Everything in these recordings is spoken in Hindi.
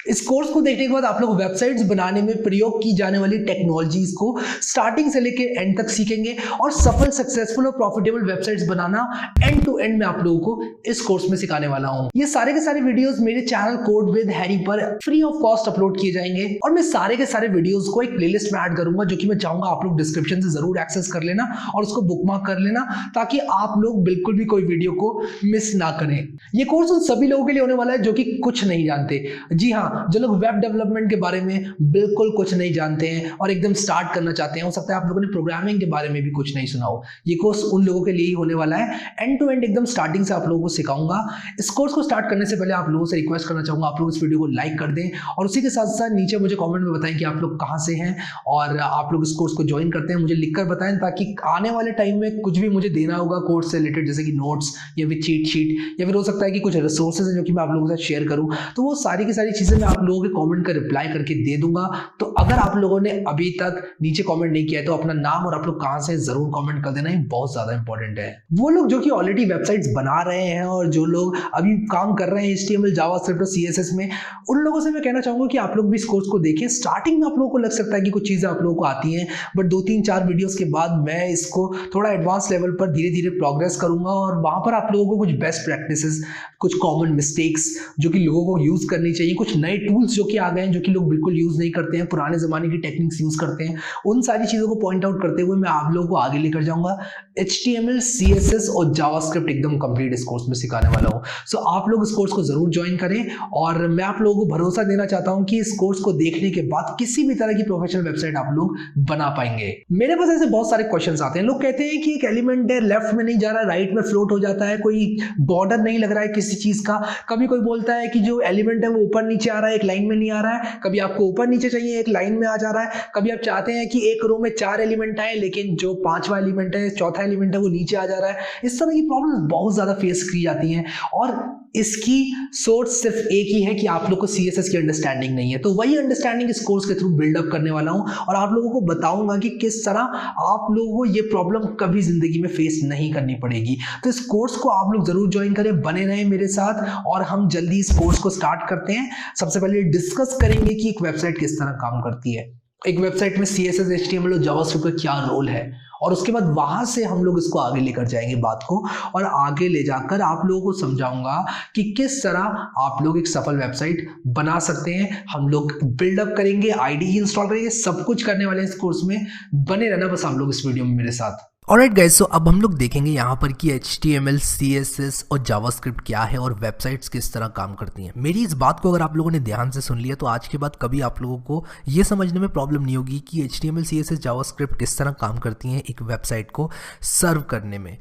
इस कोर्स को देखने के बाद आप लोग वेबसाइट्स बनाने में प्रयोग की जाने वाली टेक्नोलॉजीज को स्टार्टिंग से लेके एंड तक सीखेंगे और सफल, सक्सेसफुल और प्रॉफिटेबल वेबसाइट्स बनाना एंड टू एंड मैं आप लोगों को इस कोर्स में सिखाने वाला हूं। ये सारे के सारे वीडियोस मेरे चैनल कोड विद हैरी पर फ्री ऑफ कॉस्ट अपलोड किए जाएंगे और मैं सारे के सारे वीडियोस को एक प्लेलिस्ट में ऐड करूंगा, जो कि मैं चाहूंगा आप लोग डिस्क्रिप्शन से जरूर एक्सेस कर लेना और उसको बुकमार्क कर लेना, ताकि आप लोग बिल्कुल भी कोई वीडियो को मिस ना करें। ये कोर्स उन सभी लोगों के लिए होने वाला है जो कि कुछ नहीं जानते। जी हाँ, जो लोग वेब डेवलपमेंट के बारे में बिल्कुल कुछ नहीं जानते हैं और एकदम स्टार्ट करना चाहते हैं। हो सकता है आप लोगों ने प्रोग्रामिंग के बारे में भी कुछ नहीं सुना हो। ये कोर्स उन लोगों के लिए ही होने वाला है। एंड टू एंड एकदम स्टार्टिंग से आप लोगों को सिखाऊंगा। इस कोर्स को स्टार्ट करने से पहले आप लोगों से रिक्वेस्ट करना चाहूंगा, आप लोग इस वीडियो को लाइक कर दें और उसी के साथ साथ नीचे मुझे कमेंट में बताएं कि आप लोग कहां से हैं और आप लोग इस कोर्स को ज्वाइन करते हैं। मुझे लिखकर बताएं, ताकि आने वाले टाइम में कुछ भी मुझे देना होगा कोर्स से रिलेटेड, जैसे कि नोट्स या फिर चीट शीट या फिर हो सकता है कि कुछ रिसोर्सेज हैं जो कि मैं आप लोगों के साथ शेयर करूं, तो वो सारी की सारी चीजें मैं आप लोगों के कमेंट का रिप्लाई करके दे दूंगा। तो अगर आप लोगों ने अभी तक नीचे कमेंट नहीं किया है तो अपना नाम और आप लोग कहां से जरूर कमेंट कर देना, ये बहुत ज्यादा इंपॉर्टेंट है। वो लोग जो कि ऑलरेडी वेबसाइट्स बना रहे हैं और जो लोग अभी काम कर रहे हैं HTML, जावास्क्रिप्ट और CSS में, उन लोगों से मैं कहना चाहूंगा कि आप लोग भी इस कोर्स को देखें। स्टार्टिंग में आप लोगों को लग सकता है कि कुछ चीजें आप लोगों को आती हैं, बट 2-3-4 वीडियोस के बाद मैं इसको थोड़ा एडवांस लेवल पर धीरे धीरे प्रोग्रेस करूंगा और वहां पर आप लोगों को कुछ बेस्ट प्रैक्टिसेस, कुछ कॉमन मिस्टेक्स जो कि लोगों को यूज करनी चाहिए, कुछ नए टूल्स जो कि आ गए हैं जो कि लोग बिल्कुल यूज नहीं करते हैं, पुराने जमाने की टेक्निक्स यूज करते हैं, उन सारी चीजों को पॉइंट आउट करते हुए मैं आप लोगों को आगे लेकर जाऊंगा। HTML, CSS और जावास्क्रिप्ट एकदम कंप्लीट इस कोर्स में सिखाने वाला हूं। सो आप लोग इस कोर्स को जरूर ज्वाइन करें और मैं आप लोगों को भरोसा देना चाहता हूं कि इस कोर्स को देखने के बाद किसी भी तरह की प्रोफेशनल वेबसाइट आप लोग बना पाएंगे। मेरे पास ऐसे बहुत सारे क्वेश्चंस आते हैं। लोग कहते हैं कि एक एलिमेंट है, लेफ्ट में नहीं जा रहा, राइट में फ्लोट हो जाता है, कोई बॉर्डर नहीं लग रहा है किसी चीज का। कभी कोई बोलता है कि जो एलिमेंट है वो ऊपर नीचे आ रहा है, एक लाइन में नहीं आ रहा है। कभी आपको ऊपर नीचे चाहिए, एक लाइन में आ जा रहा है। कभी आप चाहते हैं कि एक रो में 4 एलिमेंट आए, लेकिन जो 5वां एलिमेंट है, चौथा एलिमेंट है, वो नीचे आ जा रहा है। इस तरह की प्रॉब्लम्स बहुत ज्यादा फेस की जाती हैं और इसकी सोर्स सिर्फ एक ही है कि आप लोग को CSS की अंडरस्टैंडिंग नहीं है। तो वही अंडरस्टैंडिंग इस कोर्स के थ्रू बिल्डअप करने वाला हूं और आप लोगों को बताऊंगा कि किस तरह आप लोगों को ये प्रॉब्लम कभी जिंदगी में फेस नहीं करनी पड़ेगी। तो इस कोर्स को आप लोग जरूर ज्वाइन करें, बने रहें मेरे साथ और हम जल्दी इस कोर्स को स्टार्ट करते हैं। सबसे पहले डिस्कस करेंगे कि एक वेबसाइट किस तरह काम करती है, एक वेबसाइट में CSS, HTML और जावास्क्रिप्ट का क्या रोल है, और उसके बाद वहां से हम लोग इसको आगे लेकर जाएंगे बात को, और आगे ले जाकर आप लोगों को समझाऊंगा कि किस तरह आप लोग एक सफल वेबसाइट बना सकते हैं। हम लोग बिल्डअप करेंगे, IDE इंस्टॉल करेंगे, सब कुछ करने वाले हैं इस कोर्स में। बने रहना बस आप लोग इस वीडियो में मेरे साथ। ऑलराइट गाइस, सो अब हम लोग देखेंगे यहाँ पर कि HTML, CSS और जावास्क्रिप्ट क्या है और वेबसाइट्स किस तरह काम करती हैं। मेरी इस बात को अगर आप लोगों ने ध्यान से सुन लिया तो आज के बाद कभी आप लोगों को ये समझने में प्रॉब्लम नहीं होगी कि HTML, CSS, जावास्क्रिप्ट किस तरह काम करती हैं एक वेबसाइट को सर्व करने में।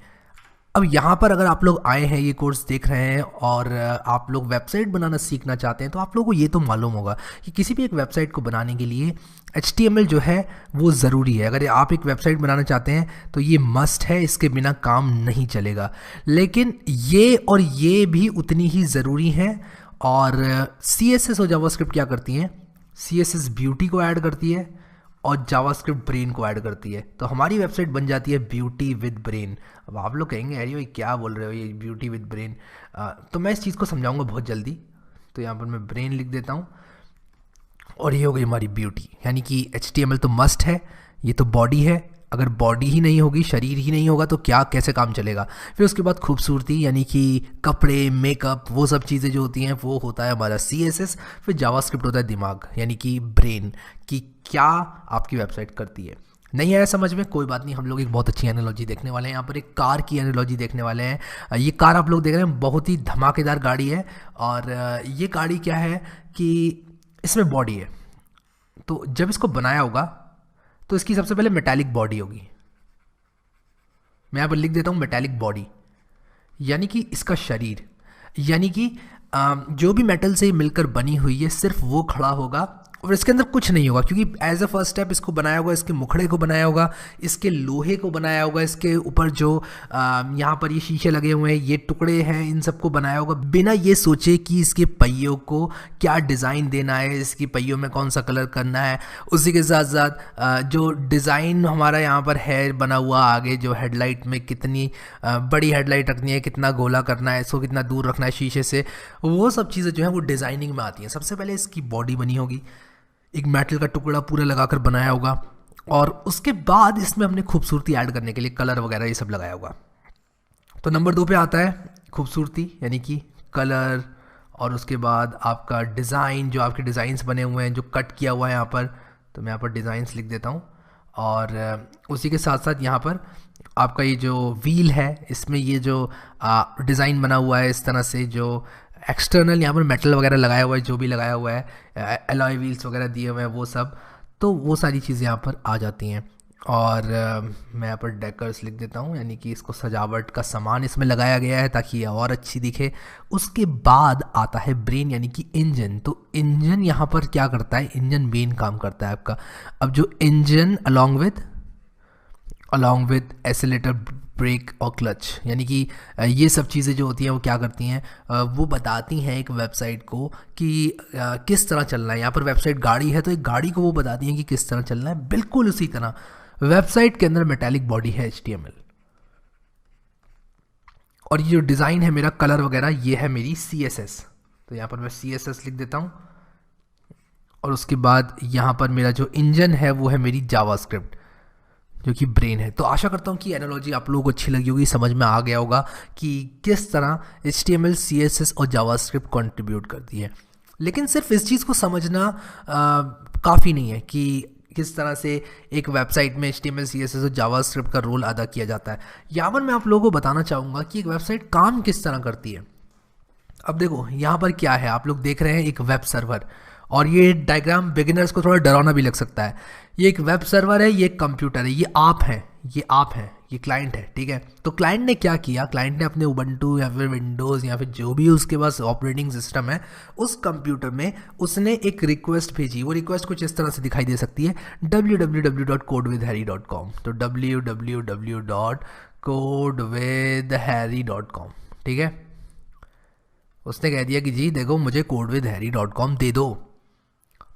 अब यहाँ पर अगर आप लोग आए हैं, ये कोर्स देख रहे हैं और आप लोग वेबसाइट बनाना सीखना चाहते हैं, तो आप लोगों को ये तो मालूम होगा कि किसी भी एक वेबसाइट को बनाने के लिए HTML जो है वो ज़रूरी है। अगर आप एक वेबसाइट बनाना चाहते हैं तो ये मस्ट है, इसके बिना काम नहीं चलेगा। लेकिन ये और ये भी उतनी ही ज़रूरी है। और CSS और जावास्क्रिप्ट क्या करती हैं? CSS ब्यूटी को ऐड करती है और जावास्क्रिप्ट ब्रेन को ऐड करती है। तो हमारी वेबसाइट बन जाती है ब्यूटी विद ब्रेन। अब आप लोग कहेंगे अरे भाई क्या बोल रहे हो ये ब्यूटी विद ब्रेन, तो मैं इस चीज़ को समझाऊंगा बहुत जल्दी। तो यहाँ पर मैं ब्रेन लिख देता हूँ और ये हो गई हमारी ब्यूटी। यानी कि HTML तो मस्ट है, ये तो बॉडी है। अगर बॉडी ही नहीं होगी, शरीर ही नहीं होगा तो क्या कैसे काम चलेगा? फिर उसके बाद खूबसूरती यानी कि कपड़े, मेकअप, वो सब चीज़ें जो होती हैं वो होता है हमारा CSS। फिर जावास्क्रिप्ट होता है दिमाग यानी कि ब्रेन, कि क्या आपकी वेबसाइट करती है। नहीं आया समझ में? कोई बात नहीं, हम लोग एक बहुत अच्छी एनालॉजी देखने वाले हैं। यहाँ पर एक कार की एनालॉजी देखने वाले हैं। ये कार आप लोग देख रहे हैं, बहुत ही धमाकेदार गाड़ी है। और ये गाड़ी क्या है कि इसमें बॉडी है। तो जब इसको बनाया होगा तो इसकी सबसे पहले मेटालिक बॉडी होगी। मैं यहाँ पर लिख देता हूँ मेटालिक बॉडी, यानी कि इसका शरीर, यानी कि जो भी मेटल से मिलकर बनी हुई है सिर्फ वो खड़ा होगा और इसके अंदर कुछ नहीं होगा, क्योंकि एज अ फर्स्ट स्टेप इसको बनाया होगा, इसके मुखड़े को बनाया होगा, इसके लोहे को बनाया होगा, इसके ऊपर जो यहाँ पर ये शीशे लगे हुए हैं, ये टुकड़े हैं, इन सबको बनाया होगा बिना ये सोचे कि इसके पहियों को क्या डिज़ाइन देना है, इसकी पहियों में कौन सा कलर करना है। उसी के साथ साथ जो डिज़ाइन हमारा यहाँ पर है बना हुआ, आगे जो हेडलाइट में कितनी बड़ी हेडलाइट रखनी है, कितना गोला करना है, इसको कितना दूर रखना है शीशे से, वो सब चीज़ें जो है वो डिज़ाइनिंग में आती हैं। सबसे पहले इसकी बॉडी बनी होगी, एक मेटल का टुकड़ा पूरा लगाकर बनाया होगा, और उसके बाद इसमें हमने खूबसूरती ऐड करने के लिए कलर वगैरह ये सब लगाया होगा। तो नंबर 2 पे आता है खूबसूरती, यानी कि कलर, और उसके बाद आपका डिज़ाइन, जो आपके डिज़ाइंस बने हुए हैं, जो कट किया हुआ है यहाँ पर, तो मैं यहाँ पर डिज़ाइंस लिख देता हूँ। और उसी के साथ साथ यहाँ पर आपका ये जो व्हील है, इसमें ये जो डिज़ाइन बना हुआ है इस तरह से, जो एक्सटर्नल यहाँ पर मेटल वगैरह लगाया हुआ है, जो भी लगाया हुआ है, एलॉय व्हील्स वगैरह दिए हुए हैं, वो सब, तो वो सारी चीज़ें यहाँ पर आ जाती हैं। और मैं यहाँ पर डेकर्स लिख देता हूँ, यानी कि इसको सजावट का सामान इसमें लगाया गया है ताकि ये और अच्छी दिखे। उसके बाद आता है ब्रेन, यानी कि इंजन। तो इंजन यहाँ पर क्या करता है, इंजन मेन काम करता है आपका। अब जो engine along with accelerator, brake और क्लच, यानी कि ये सब चीज़ें जो होती हैं वो क्या करती हैं, वो बताती हैं एक वेबसाइट को कि किस तरह चलना है। यहाँ पर वेबसाइट गाड़ी है, तो एक गाड़ी को वो बताती हैं कि किस तरह चलना है। बिल्कुल उसी तरह वेबसाइट के अंदर मेटालिक बॉडी है HTML, और ये जो डिज़ाइन है मेरा, कलर वगैरह, ये है मेरी CSS। तो यहाँ पर मैं CSS लिख देता हूँ, और उसके बाद यहाँ पर मेरा जो इंजन है वो है मेरी जावास्क्रिप्ट, जो कि ब्रेन है। तो आशा करता हूँ कि एनालॉजी आप लोगों को अच्छी लगी होगी, समझ में आ गया होगा कि किस तरह HTML, CSS और जावास्क्रिप्ट कंट्रीब्यूट करती है। लेकिन सिर्फ इस चीज़ को समझना काफ़ी नहीं है कि किस तरह से एक वेबसाइट में HTML, CSS और जावास्क्रिप्ट का रोल अदा किया जाता है। यहाँ पर मैं आप लोगों को बताना चाहूँगा कि एक वेबसाइट काम किस तरह करती है। अब देखो यहाँ पर क्या है, आप लोग देख रहे हैं एक वेब सर्वर, और ये डायग्राम बिगिनर्स को थोड़ा डरावना भी लग सकता है। ये एक वेब सर्वर है, ये एक कंप्यूटर है, ये आप हैं, ये क्लाइंट है, ठीक है। तो क्लाइंट ने क्या किया, क्लाइंट ने अपने उबंटू या फिर विंडोज़ या फिर जो भी उसके पास ऑपरेटिंग सिस्टम है, उस कंप्यूटर में उसने एक रिक्वेस्ट भेजी। वो रिक्वेस्ट कुछ इस तरह से दिखाई दे सकती है, www.codewithharry.com। तो www.codewithharry.com, ठीक है। उसने कह दिया कि जी देखो, मुझे codewithharry.com दे दो।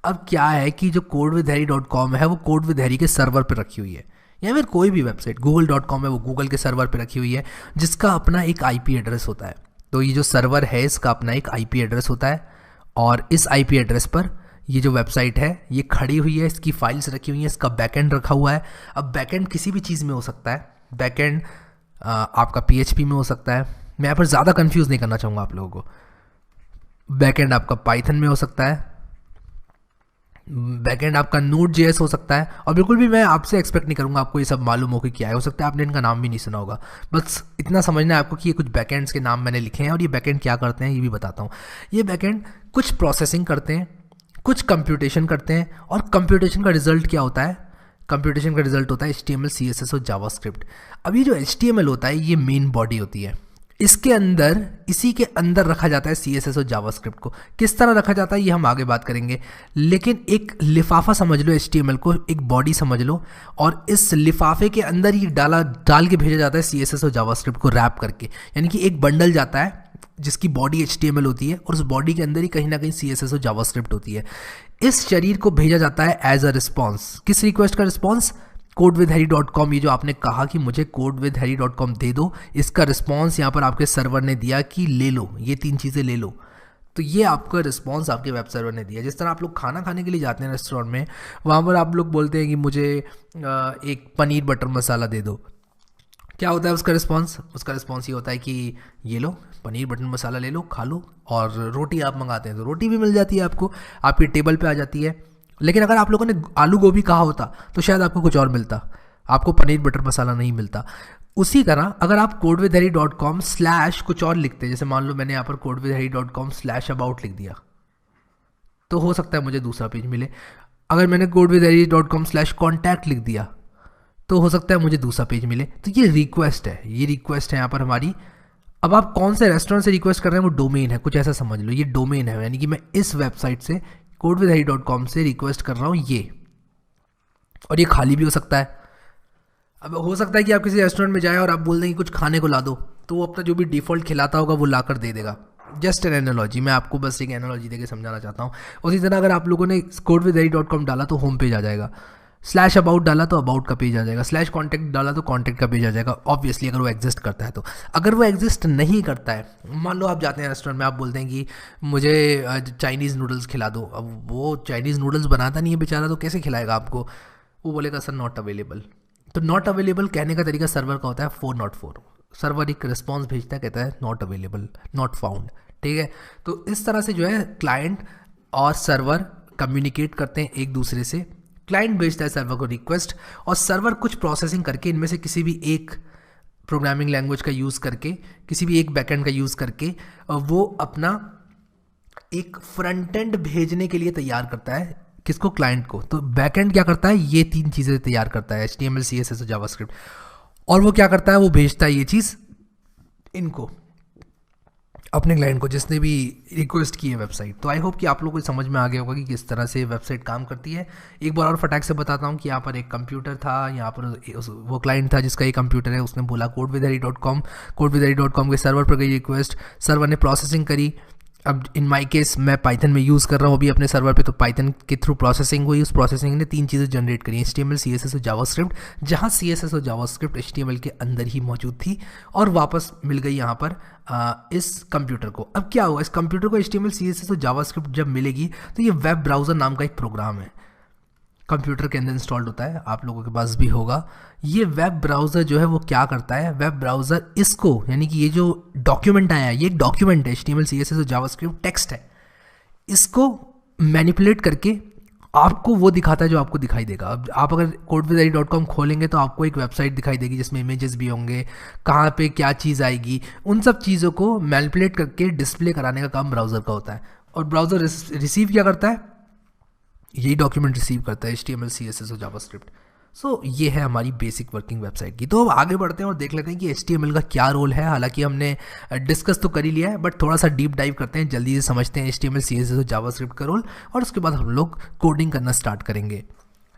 अब क्या है कि जो codewithharry.com है वो codewithharry के सर्वर पे रखी हुई है, या फिर कोई भी वेबसाइट google.com है वो गूगल के सर्वर पे रखी हुई है, जिसका अपना एक IP एड्रेस होता है। तो ये जो सर्वर है इसका अपना एक IP एड्रेस होता है, और इस IP एड्रेस पर ये जो वेबसाइट है ये खड़ी हुई है, इसकी फाइल्स रखी हुई हैं, इसका बैकएंड रखा हुआ है। अब बैकएंड किसी भी चीज़ में हो सकता है, बैकएंड आपका PHP में हो सकता है, मैं यहाँ पर ज़्यादा कंफ्यूज नहीं करना चाहूँगा आप लोगों को। बैकएंड आपका पाइथन में हो सकता है, बैकएंड आपका Node.js हो सकता है, और बिल्कुल भी मैं आपसे एक्सपेक्ट नहीं करूँगा आपको ये सब मालूम हो कि क्या है। हो सकता है आपने इनका नाम भी नहीं सुना होगा, बस इतना समझना है आपको कि ये कुछ बैकएंड्स के नाम मैंने लिखे हैं, और ये बैकएंड क्या करते हैं ये भी बताता हूँ। ये बैकएंड कुछ प्रोसेसिंग करते हैं, कुछ कंप्यूटेशन करते हैं, और कंप्यूटेशन का रिजल्ट क्या होता है, कंप्यूटेशन का रिजल्ट होता है HTML, CSS और जावास्क्रिप्ट। अब ये जो HTML होता है ये मेन बॉडी होती है, इसके अंदर, इसी के अंदर रखा जाता है CSS और जावास्क्रिप्ट को। किस तरह रखा जाता है ये हम आगे बात करेंगे, लेकिन एक लिफाफा समझ लो HTML को, एक बॉडी समझ लो, और इस लिफाफे के अंदर ये डाल के भेजा जाता है CSS और जावास्क्रिप्ट को रैप करके। यानी कि एक बंडल जाता है जिसकी बॉडी HTML होती है, और उस बॉडी के अंदर ही कहीं ना कहीं CSS और जावास्क्रिप्ट होती है। इस शरीर को भेजा जाता है एज अ रिस्पॉन्स। किस रिक्वेस्ट का रिस्पॉन्स, codewithharry.com। ये जो आपने कहा कि मुझे codewithharry.com दे दो, इसका रिस्पॉन्स यहाँ पर आपके सर्वर ने दिया कि ले लो, ये 3 चीज़ें ले लो। तो ये आपका रिस्पॉन्स आपके वेब सर्वर ने दिया। जिस तरह आप लोग खाना खाने के लिए जाते हैं रेस्टोरेंट में, वहाँ पर आप लोग बोलते हैं कि मुझे एक पनीर बटर मसाला दे दो। क्या होता है उसका रिस्पॉन्स, उसका रिस्पॉन्स ये होता है कि ये लो पनीर बटर मसाला ले लो, खा लो। और रोटी आप मंगाते हैं तो रोटी भी मिल जाती है आपको, आपकी टेबल पे आ जाती है। लेकिन अगर आप लोगों ने आलू गोभी कहा होता तो शायद आपको कुछ और मिलता, आपको पनीर बटर मसाला नहीं मिलता। उसी तरह अगर आप codewithharry.com / कुछ और लिखते, जैसे मान लो मैंने यहाँ पर codewithharry.com / about लिख दिया, तो हो सकता है मुझे दूसरा पेज मिले। अगर मैंने codewithharry.com / contact लिख दिया तो हो सकता है मुझे दूसरा पेज मिले। तो ये रिक्वेस्ट है, ये रिक्वेस्ट है यहाँ पर हमारी। अब आप कौन से रेस्टोरेंट से रिक्वेस्ट कर रहे हैं वो डोमेन है, कुछ ऐसा समझ लो, ये डोमेन है। यानी कि मैं इस वेबसाइट से codewithhari.com से रिक्वेस्ट कर रहा हूँ ये, और ये खाली भी हो सकता है। अब हो सकता है कि आप किसी रेस्टोरेंट में जाए और आप बोल दें कि कुछ खाने को ला दो, तो वो अपना जो भी डिफ़ॉल्ट खिलाता होगा वो ला कर दे देगा। जस्ट एन एनालॉजी, मैं आपको बस एक एनालॉजी देके समझाना चाहता हूँ। उसी तरह अगर आप लोगों ने codewithhari.com डाला तो होम पेज आ जाएगा, /about डाला तो अबाउट का पेज आ जाएगा, /contact डाला तो कॉन्टैक्ट का पेज आ जाएगा। ऑब्वियसली अगर वो एग्जिस्ट करता है तो। अगर वो एग्जिस्ट नहीं करता है, मान लो आप जाते हैं रेस्टोरेंट में, आप बोलते हैं कि मुझे चाइनीज़ नूडल्स खिला दो, अब वो चाइनीज़ नूडल्स बनाता नहीं है बेचारा, तो कैसे खिलाएगा आपको? वो बोलेगा सर नॉट अवेलेबल। तो नॉट अवेलेबल कहने का तरीका सर्वर का होता है 404। सर्वर एक रिस्पॉन्स भेजता है, कहता है नॉट अवेलेबल, नॉट फाउंड, ठीक है। तो इस तरह से जो है क्लाइंट और सर्वर कम्युनिकेट करते हैं एक दूसरे से। क्लाइंट भेजता है सर्वर को रिक्वेस्ट, और सर्वर कुछ प्रोसेसिंग करके इनमें से किसी भी एक प्रोग्रामिंग लैंग्वेज का यूज़ करके, किसी भी एक बैकएंड का यूज़ करके वो अपना एक फ्रंट एंड भेजने के लिए तैयार करता है। किसको? क्लाइंट को। तो बैकएंड क्या करता है? ये 3 चीज़ें तैयार करता है, HTML, CSS और जावास्क्रिप्ट। और वो क्या करता है? वो भेजता है ये चीज़ इनको, अपने क्लाइंट को, जिसने भी रिक्वेस्ट की है वेबसाइट। तो आई होप कि आप लोगों को समझ में आ गया होगा कि किस तरह से वेबसाइट काम करती है। एक बार और फटाक से बताता हूँ कि यहाँ पर एक कंप्यूटर था, यहाँ पर वो क्लाइंट था जिसका ये कंप्यूटर है, उसने बोला codewithhari.com के सर्वर पर गई रिक्वेस्ट, सर्वर ने प्रोसेसिंग करी। अब इन माई केस मैं पाइथन में यूज़ कर रहा हूँ अभी अपने सर्वर पे, तो पाइथन के थ्रू प्रोसेसिंग हुई। उस प्रोसेसिंग ने 3 चीज़ें जनरेट करी, HTML, CSS और जावास्क्रिप्ट, जहाँ CSS और जावास्क्रिप्ट HTML के अंदर ही मौजूद थी और वापस मिल गई यहाँ पर इस कंप्यूटर को। अब क्या हुआ, इस कंप्यूटर को HTML, CSS और जावास्क्रिप्ट जब मिलेगी तो ये वेब ब्राउज़र नाम का एक प्रोग्राम है, कंप्यूटर के अंदर इंस्टॉल्ड होता है, आप लोगों के पास भी होगा। ये वेब ब्राउज़र जो है वो क्या करता है? वेब ब्राउज़र इसको, यानी कि ये जो डॉक्यूमेंट आया है, ये एक डॉक्यूमेंट है, HTML, CSS और जावास्क्रिप्ट टेक्स्ट है, इसको मैनिपुलेट करके आपको वो दिखाता है जो आपको दिखाई देगा। अब आप अगर codewithhari.com खोलेंगे तो आपको एक वेबसाइट दिखाई देगी जिसमें इमेजेस भी होंगे, कहाँ पे क्या चीज़ आएगी, उन सब चीज़ों को मैनिपुलेट करके डिस्प्ले कराने का काम ब्राउज़र का होता है। और ब्राउज़र रिसीव क्या करता है? यही डॉक्यूमेंट रिसीव करता है, HTML, CSS और जावास्क्रिप्ट। सो ये है हमारी बेसिक वर्किंग वेबसाइट की। तो अब आगे बढ़ते हैं और देख लेते हैं कि HTML का क्या रोल है। हालांकि हमने डिस्कस तो कर ही लिया है, बट थोड़ा सा डीप डाइव करते हैं, जल्दी से समझते हैं HTML, CSS और जावास्क्रिप्ट का रोल, और उसके बाद हम लोग कोडिंग करना स्टार्ट करेंगे।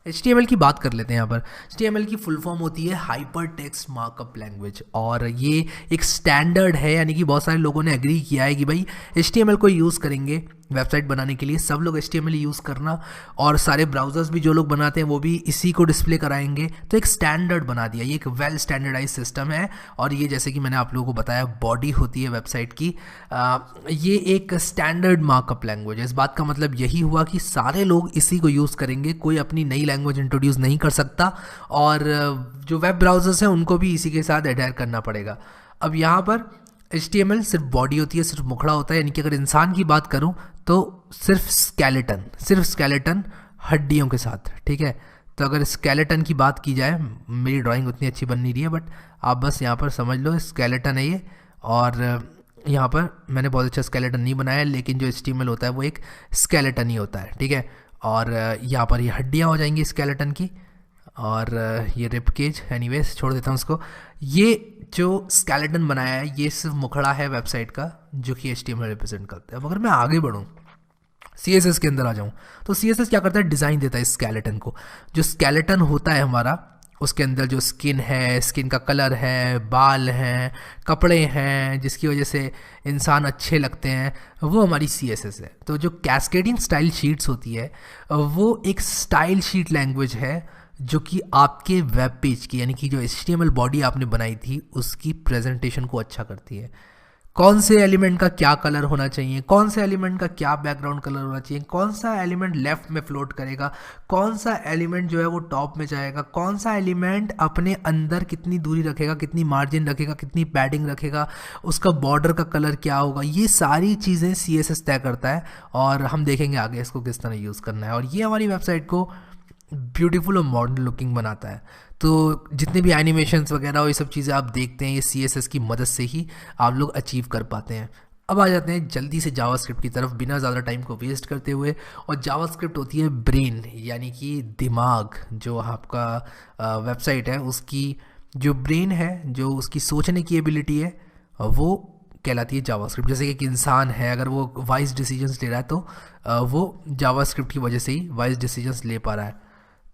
HTML की बात कर लेते हैं। यहाँ पर HTML की फुल फॉर्म होती है हाइपर टेक्स्ट मार्कअप लैंग्वेज, और ये एक स्टैंडर्ड है, यानी कि बहुत सारे लोगों ने एग्री किया है कि भाई HTML को यूज़ करेंगे वेबसाइट बनाने के लिए, सब लोग HTML यूज़ करना, और सारे ब्राउज़र्स भी जो लोग बनाते हैं वो भी इसी को डिस्प्ले कराएंगे। तो एक स्टैंडर्ड बना दिया, ये एक वेल स्टैंडर्डाइज सिस्टम है। और ये जैसे कि मैंने आप लोगों को बताया बॉडी होती है वेबसाइट की, ये एक स्टैंडर्ड मार्कअप लैंग्वेज है। इस बात का मतलब यही हुआ कि सारे लोग इसी को यूज़ करेंगे, कोई अपनी नई लैंग्वेज इंट्रोड्यूस नहीं कर सकता, और जो वेब ब्राउज़र्स हैं उनको भी इसी के साथ एडहेयर करना पड़ेगा। अब यहाँ पर HTML सिर्फ बॉडी होती है, सिर्फ मुखड़ा होता है, यानी कि अगर इंसान की बात करूं तो सिर्फ स्केलेटन हड्डियों के साथ, ठीक है। तो अगर स्केलेटन की बात की जाए, मेरी ड्राइंग उतनी अच्छी बन नहीं रही है, बट आप बस यहाँ पर समझ लो स्केलेटन है ये, और यहाँ पर मैंने बहुत अच्छा स्केलेटन नहीं बनाया, लेकिन जो HTML होता है वो एक स्केलेटन ही होता है, ठीक है। और यहाँ पर ये हड्डियाँ हो जाएंगी स्केलेटन की, और ये रिब केज, एनीवेज छोड़ देता हूँ उसको। ये जो स्केलेटन बनाया है ये सिर्फ मुखड़ा है वेबसाइट का, जो कि HTML रिप्रेजेंट करता है। अब अगर मैं आगे बढ़ूँ, CSS के अंदर आ जाऊँ, तो CSS क्या करता है? डिज़ाइन देता है स्केलेटन को। जो स्केलेटन होता है हमारा, उसके अंदर जो स्किन है, स्किन का कलर है, बाल हैं, कपड़े हैं, जिसकी वजह से इंसान अच्छे लगते हैं, वो हमारी CSS है। तो जो कैस्केडिंग स्टाइल शीट्स होती है वो एक स्टाइल शीट लैंग्वेज है, जो कि आपके वेब पेज की, यानी कि जो HTML बॉडी आपने बनाई थी उसकी प्रेजेंटेशन को अच्छा करती है। कौन से एलिमेंट का क्या कलर होना चाहिए, कौन से एलिमेंट का क्या बैकग्राउंड कलर होना चाहिए, कौन सा एलिमेंट लेफ्ट में फ्लोट करेगा, कौन सा एलिमेंट जो है वो टॉप में जाएगा, कौन सा एलिमेंट अपने अंदर कितनी दूरी रखेगा, कितनी मार्जिन रखेगा, कितनी पैडिंग रखेगा, उसका बॉर्डर का कलर क्या होगा, ये सारी चीज़ें CSS तय करता है। और हम देखेंगे आगे इसको किस तरह यूज़ करना है, और ये हमारी वेबसाइट को ब्यूटीफुल और मॉडर्न लुकिंग बनाता है। तो जितने भी एनिमेशंस वगैरह और ये सब चीज़ें आप देखते हैं, ये CSS की मदद से ही आप लोग अचीव कर पाते हैं। अब आ जाते हैं जल्दी से जावास्क्रिप्ट की तरफ, बिना ज़्यादा टाइम को वेस्ट करते हुए। और जावास्क्रिप्ट होती है ब्रेन, यानी कि दिमाग। जो आपका वेबसाइट है उसकी जो ब्रेन है, जो उसकी सोचने की एबिलिटी है, वो कहलाती है जावास्क्रिप्ट। जैसे कि एक इंसान है, अगर वो वाइज डिसीजंस ले रहा है तो वो जावास्क्रिप्ट की वजह से ही वाइज डिसीजंस ले पा रहा है।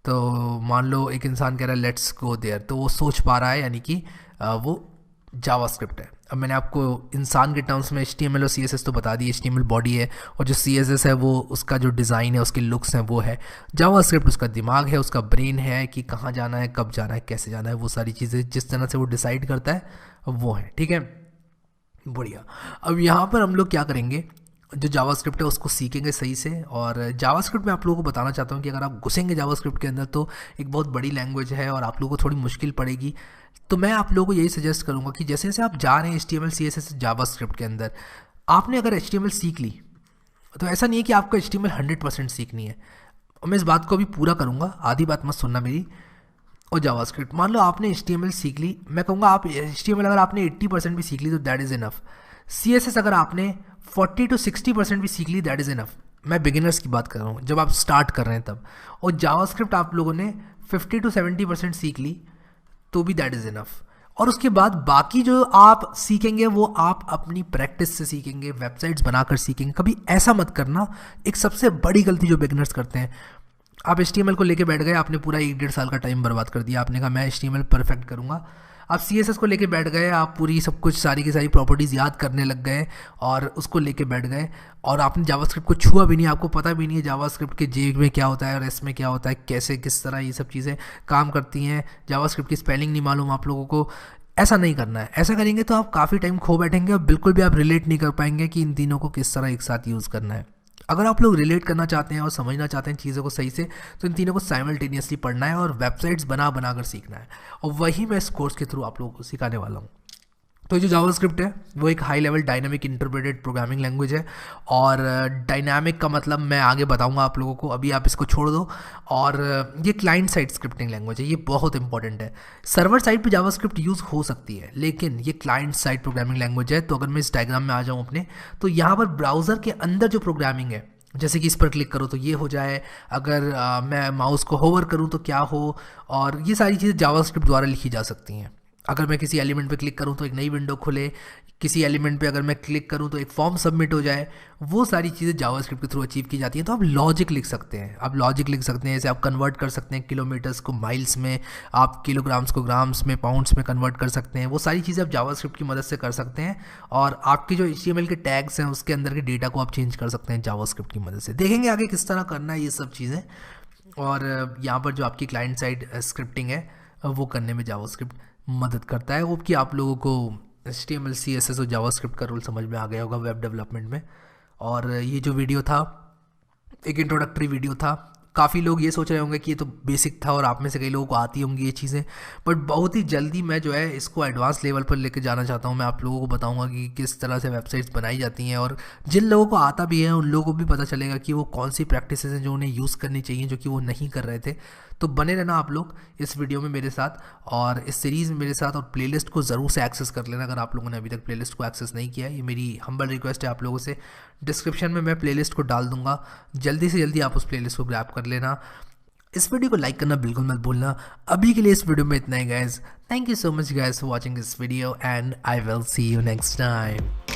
तो मान लो एक इंसान कह रहा है लेट्स गो देयर, तो वो सोच पा रहा है, यानी कि वो जावास्क्रिप्ट है। अब मैंने आपको इंसान के टर्म्स में HTML और CSS तो बता दी। HTML बॉडी है और जो CSS है वो उसका जो डिज़ाइन है, उसके लुक्स हैं वो है। जावास्क्रिप्ट उसका दिमाग है, उसका ब्रेन है कि कहाँ जाना है, कब जाना है, कैसे जाना है, वो सारी चीज़ें जिस तरह से वो डिसाइड करता है वो है। ठीक है, बढ़िया। अब यहाँ पर हम लोग क्या करेंगे, जो जावास्क्रिप्ट है उसको सीखेंगे सही से। और जावास्क्रिप्ट में आप लोगों को बताना चाहता हूँ कि अगर आप घुसेंगे जावास्क्रिप्ट के अंदर तो एक बहुत बड़ी लैंग्वेज है और आप लोगों को थोड़ी मुश्किल पड़ेगी। तो मैं आप लोगों को यही सजेस्ट करूँगा कि जैसे जैसे आप जा रहे हैं HTML CSS जावास्क्रिप्ट के अंदर, आपने अगर HTML सीख ली तो ऐसा नहीं है कि आपको HTML 100% सीखनी है। और मैं इस बात को अभी पूरा करूँगा, आधी बात मत सुनना मेरी। और जावास्क्रिप्ट, मान लो आपने HTML सीख ली, मैं कहूँगा आप HTML अगर आपने 80% भी सीख ली तो दैट इज़ इनफ। CSS अगर आपने 40 to 60% भी सीख ली दैट इज़ इनफ। मैं बिगिनर्स की बात कर रहा हूँ, जब आप स्टार्ट कर रहे हैं तब। और जावास्क्रिप्ट आप लोगों ने 50 to 70% सीख ली तो भी दैट इज़ इनफ। और उसके बाद बाकी जो आप सीखेंगे वो आप अपनी प्रैक्टिस से सीखेंगे, वेबसाइट्स बनाकर सीखेंगे। कभी ऐसा मत करना, एक सबसे बड़ी गलती जो बिगिनर्स करते हैं, आप HTML को लेके बैठ गए, आपने पूरा 1-1.5 साल का टाइम बर्बाद कर दिया। आपने कहा मैं HTML परफेक्ट करूँगा। आप CSS को लेके बैठ गए, आप पूरी सब कुछ सारी की सारी प्रॉपर्टीज़ याद करने लग गए और उसको लेके बैठ गए, और आपने जावास्क्रिप्ट को छुआ भी नहीं, आपको पता भी नहीं है जावास्क्रिप्ट के जे में क्या होता है और S में क्या होता है, कैसे किस तरह ये सब चीज़ें काम करती हैं। जावास्क्रिप्ट की स्पेलिंग नहीं मालूम आप लोगों को। ऐसा नहीं करना है। ऐसा करेंगे तो आप काफ़ी टाइम खो बैठेंगे और बिल्कुल भी आप रिलेट नहीं कर पाएंगे कि इन तीनों को किस तरह एक साथ यूज़ करना है। अगर आप लोग रिलेट करना चाहते हैं और समझना चाहते हैं चीज़ों को सही से, तो इन तीनों को साइमल्टेनियसली पढ़ना है और वेबसाइट्स बना कर सीखना है। और वही मैं इस कोर्स के थ्रू आप लोगों को सिखाने वाला हूँ। तो जो जावास्क्रिप्ट है वो एक high level dynamic interpreted programming language है। और डायनामिक का मतलब मैं आगे बताऊंगा आप लोगों को, अभी आप इसको छोड़ दो। और ये क्लाइंट साइड स्क्रिप्टिंग लैंग्वेज है, ये बहुत इंपॉर्टेंट है। सर्वर साइड पे जावास्क्रिप्ट यूज़ हो सकती है, लेकिन ये क्लाइंट साइड प्रोग्रामिंग लैंग्वेज है। तो अगर मैं इस डायग्राम में आ जाऊँ अपने, तो यहाँ पर ब्राउज़र के अंदर जो प्रोग्रामिंग है, जैसे कि इस पर क्लिक करो तो ये हो जाए, अगर मैं माउस को होवर करूँ तो क्या हो, और ये सारी चीज़ें जावास्क्रिप्ट द्वारा लिखी जा सकती हैं। अगर मैं किसी एलिमेंट पे क्लिक करूँ तो एक नई विंडो खुले, किसी एलिमेंट पे अगर मैं क्लिक करूँ तो एक फॉर्म सबमिट हो जाए, वो सारी चीज़ें जावास्क्रिप्ट के थ्रू अचीव की जाती हैं। तो आप लॉजिक लिख सकते हैं, आप लॉजिक लिख सकते हैं, जैसे आप कन्वर्ट कर सकते हैं किलोमीटर्स को माइल्स में, आप किलोग्राम्स को ग्राम्स में, पाउंड्स में कन्वर्ट कर सकते हैं। वो सारी चीज़ें आप जावास्क्रिप्ट की मदद से कर सकते हैं। और आपके जो HTML के टैग्स हैं उसके अंदर के डेटा को आप चेंज कर सकते हैं जावास्क्रिप्ट की मदद से। देखेंगे आगे किस तरह करना है ये सब चीज़ें। और यहाँ पर जो आपकी क्लाइंट साइड स्क्रिप्टिंग है वो करने में जावास्क्रिप्ट मदद करता है। वो कि आप लोगों को HTML CSS और जावास्क्रिप्ट का रोल समझ में आ गया होगा वेब डेवलपमेंट में। और ये जो वीडियो था एक इंट्रोडक्टरी वीडियो था। काफ़ी लोग ये सोच रहे होंगे कि ये तो बेसिक था और आप में से कई लोगों को आती होंगी ये चीज़ें, बट बहुत ही जल्दी मैं जो है इसको एडवांस लेवल पर लेके जाना चाहता हूँ। मैं आप लोगों को बताऊँगा कि किस तरह से वेबसाइट्स बनाई जाती हैं, और जिन लोगों को आता भी है उन लोगों को भी पता चलेगा कि वो कौन सी प्रैक्टिसेस हैं जो उन्हें यूज़ करनी चाहिए, जो कि वो नहीं कर रहे थे। तो बने रहना आप लोग इस वीडियो में मेरे साथ और इस सीरीज़ में मेरे साथ, और प्लेलिस्ट को ज़रूर से एक्सेस कर लेना अगर आप लोगों ने अभी तक प्लेलिस्ट को एक्सेस नहीं किया है। ये मेरी हम्बल रिक्वेस्ट है आप लोगों से। डिस्क्रिप्शन में मैं प्लेलिस्ट को डाल दूंगा, जल्दी से जल्दी आप उस प्लेलिस्ट को ग्रैब कर लेना। इस वीडियो को लाइक करना बिल्कुल मत भूलना। अभी के लिए इस वीडियो में इतना ही guys. Thank you so much guys for watching this video and I will see you next time.